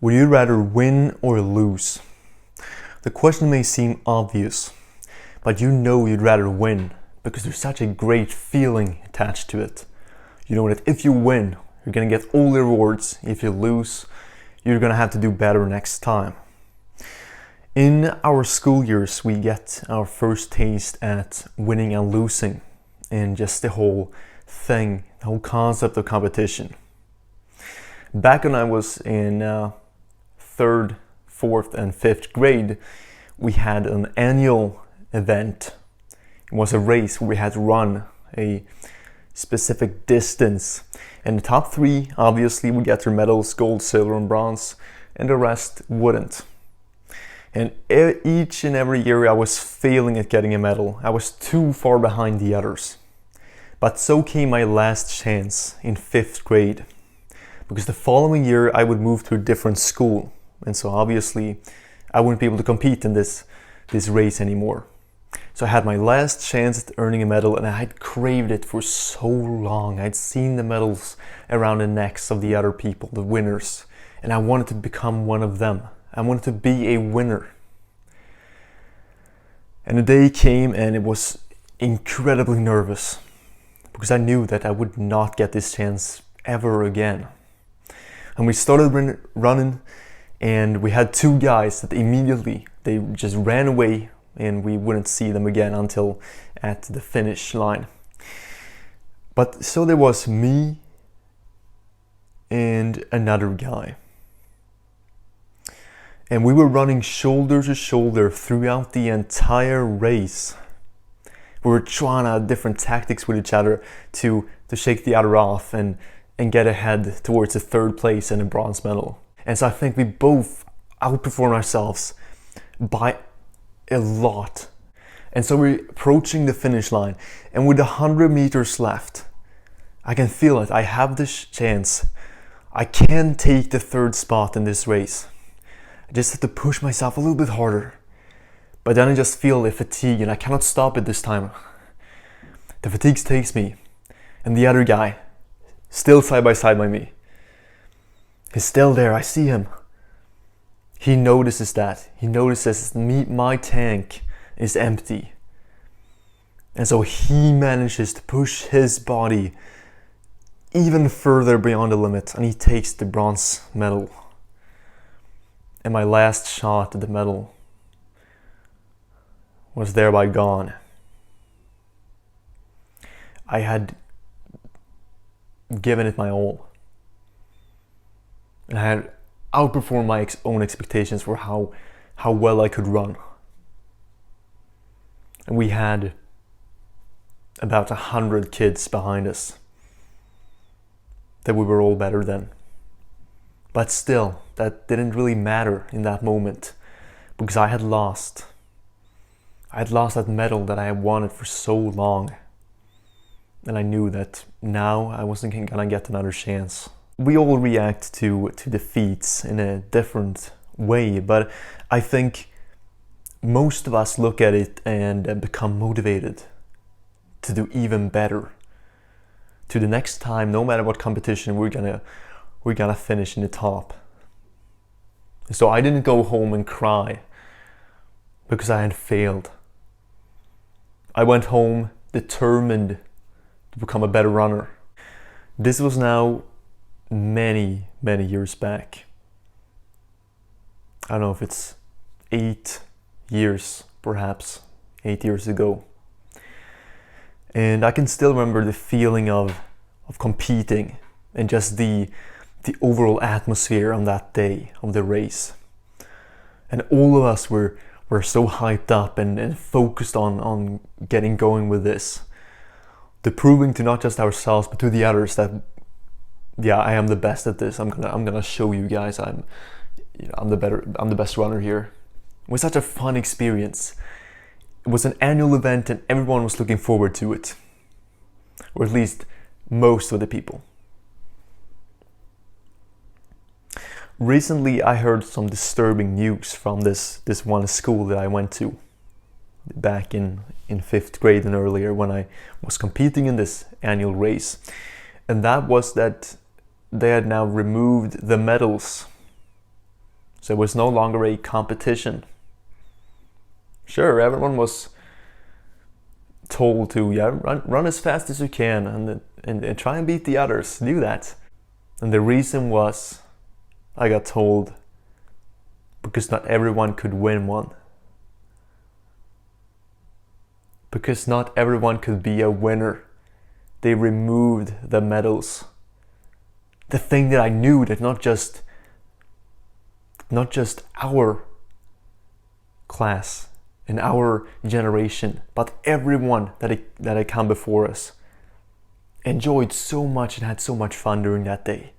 Would you rather win or lose? The question may seem obvious, but you know you'd rather win because there's such a great feeling attached to it. You know that if you win, you're gonna get all the rewards. If you lose, you're gonna have to do better next time. In our school years, we get our first taste at winning and losing and just the whole thing, the whole concept of competition. Back when I was in 3rd, 4th and 5th grade, we had an annual event. It was a race where we had to run a specific distance, and the top 3 obviously would get their medals, gold, silver and bronze, and the rest wouldn't. And each and every year I was failing at getting a medal. I was too far behind the others. But so came my last chance in 5th grade, because the following year I would move to a different school, and so obviously I wouldn't be able to compete in this race anymore. So I had my last chance at earning a medal, and I had craved it for so long. I'd seen the medals around the necks of the other people, the winners, and I wanted to become one of them. I wanted to be a winner. And the day came and it was incredibly nervous because I knew that I would not get this chance ever again. And we started running, and we had 2 guys that immediately, they just ran away and we wouldn't see them again until at the finish line. But so there was me and another guy. And we were running shoulder to shoulder throughout the entire race. We were trying out different tactics with each other to shake the other off and get ahead towards the 3rd place and a bronze medal. And so I think we both outperformed ourselves by a lot. And so we're approaching the finish line, and with 100 meters left, I can feel it. I have this chance. I can take the 3rd spot in this race. I just have to push myself a little bit harder. But then I just feel the fatigue, and I cannot stop it this time. The fatigue takes me, and the other guy, still side by side by me, he's still there. I see him. He notices that. He notices my tank is empty. And so he manages to push his body even further beyond the limit, and he takes the bronze medal. And my last shot at the medal was thereby gone. I had given it my all, and I had outperformed my own expectations for how well I could run. And we had about 100 kids behind us that we were all better than. But still, that didn't really matter in that moment, because I had lost. I had lost that medal that I had wanted for so long. And I knew that now I wasn't gonna get another chance. We all react to defeats in a different way, but I think most of us look at it and become motivated to do even better. To the next time, no matter what competition, we're gonna finish in the top. So I didn't go home and cry because I had failed. I went home determined to become a better runner. This was now many years back. I don't know if it's 8 years, perhaps 8 years ago. And I can still remember the feeling of competing and just the overall atmosphere on that day of the race. And all of us were so hyped up and focused on getting going with this. The proving to not just ourselves but to the others that, yeah, I am the best at this. I'm gonna show you guys I'm the best runner here. It was such a fun experience. It was an annual event and everyone was looking forward to it. Or at least most of the people. Recently I heard some disturbing news from this one school that I went to back in 5th grade and earlier when I was competing in this annual race. And that was that they had now removed the medals So it was no longer a competition. Sure, everyone was told to run as fast as you can and try and beat the others. Do that. And the reason was, I got told, because not everyone could win one. Because not everyone could be a winner. They removed the medals. The thing that I knew, that not just our class in our generation, but everyone that had come before us enjoyed so much and had so much fun during that day.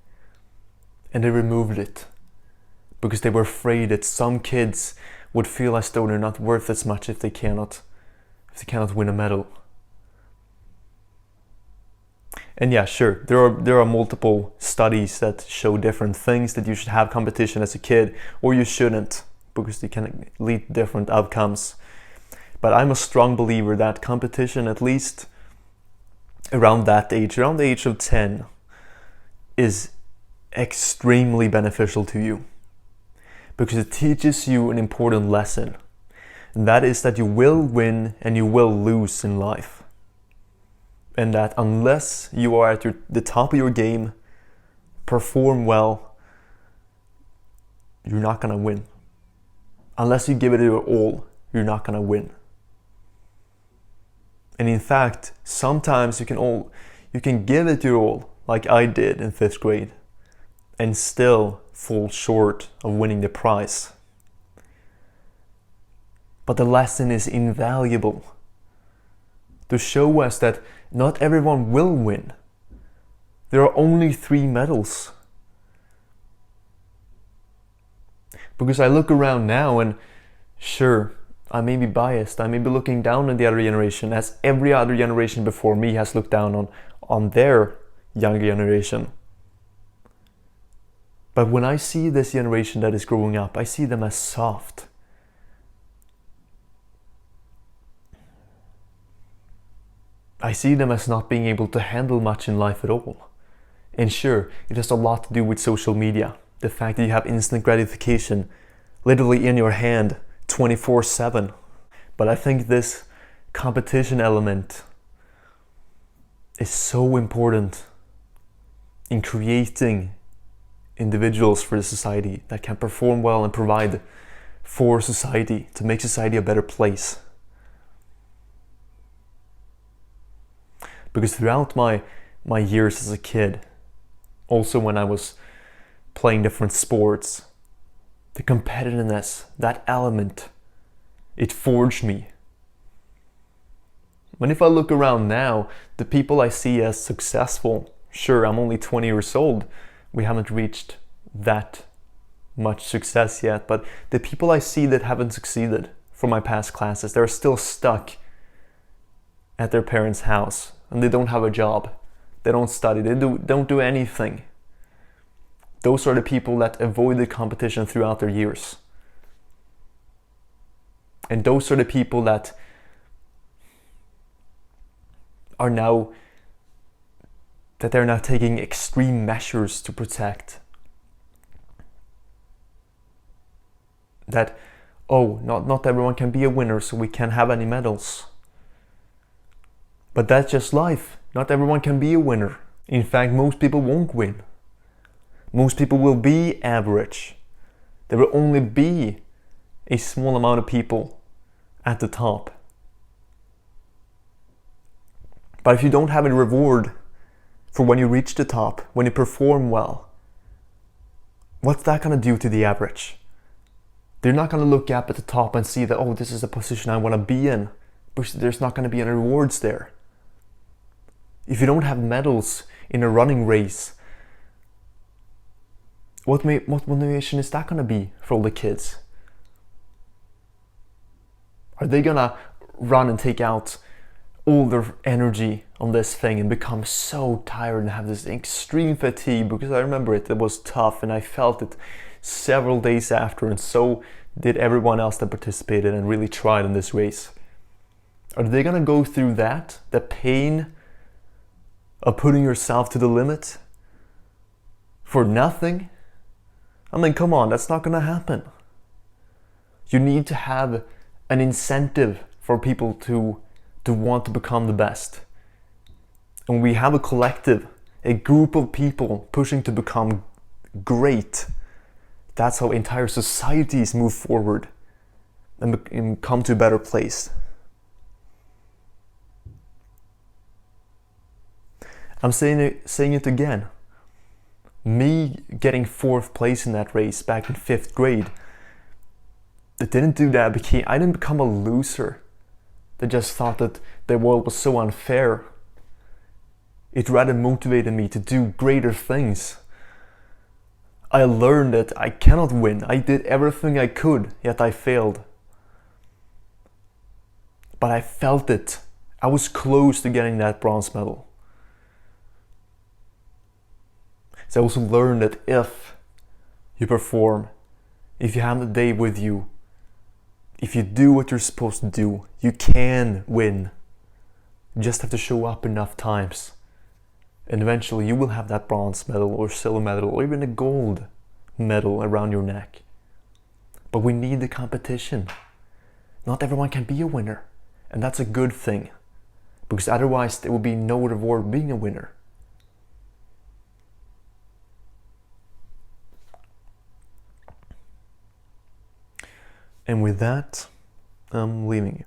And they removed it because they were afraid that some kids would feel as though they're not worth as much if they cannot win a medal. And yeah, sure, there are multiple studies that show different things, that you should have competition as a kid or you shouldn't, because they can lead to different outcomes. But I'm a strong believer that competition, at least around the age of 10, is extremely beneficial to you, because it teaches you an important lesson, and that is that you will win and you will lose in life. And that unless you are at the top of your game, perform well, you're not gonna win. Unless you give it your all, you're not gonna win. And in fact, sometimes you can give it your all, like I did in 5th grade, and still fall short of winning the prize. But the lesson is invaluable to show us that not everyone will win. There are only 3 medals. Because I look around now and sure, I may be biased, I may be looking down on the other generation, as every other generation before me has looked down on their younger generation. But when I see this generation that is growing up, I see them as soft. I see them as not being able to handle much in life at all. And sure, it has a lot to do with social media. The fact that you have instant gratification literally in your hand 24/7. But I think this competition element is so important in creating individuals for the society that can perform well and provide for society, to make society a better place. Because throughout my years as a kid, also when I was playing different sports, the competitiveness, that element, it forged me. When if I look around now, the people I see as successful, sure, I'm only 20 years old, we haven't reached that much success yet, but the people I see that haven't succeeded from my past classes, they're still stuck at their parents' house and they don't have a job, they don't study, they don't do anything. Those are the people that avoided competition throughout their years. And those are the people that they're now taking extreme measures to protect. That, not everyone can be a winner, so we can't have any medals. But that's just life. Not everyone can be a winner. In fact, most people won't win. Most people will be average. There will only be a small amount of people at the top. But if you don't have a reward for when you reach the top, when you perform well, what's that going to do to the average? They're not going to look up at the top and see that, this is a position I want to be in, because there's not going to be any rewards there. If you don't have medals in a running race, what motivation is that going to be for all the kids? Are they going to run and take out all their energy on this thing and become so tired and have this extreme fatigue? Because I remember it was tough and I felt it several days after, and so did everyone else that participated and really tried in this race. Are they going to go through that, the pain of putting yourself to the limit for nothing? I mean, come on, that's not gonna happen. You need to have an incentive for people to want to become the best. And we have a collective, a group of people pushing to become great. That's how entire societies move forward and come to a better place. I'm saying it again. Me getting 4th place in that race back in 5th grade, it didn't do that. I didn't become a loser that just thought that the world was so unfair. It rather motivated me to do greater things. I learned that I cannot win. I did everything I could, yet I failed. But I felt it. I was close to getting that bronze medal. So I also learned that if you perform, if you have the day with you, if you do what you're supposed to do, you can win. You just have to show up enough times. And eventually you will have that bronze medal or silver medal or even a gold medal around your neck. But we need the competition. Not everyone can be a winner. And that's a good thing. Because otherwise there will be no reward being a winner. And with that, I'm leaving you.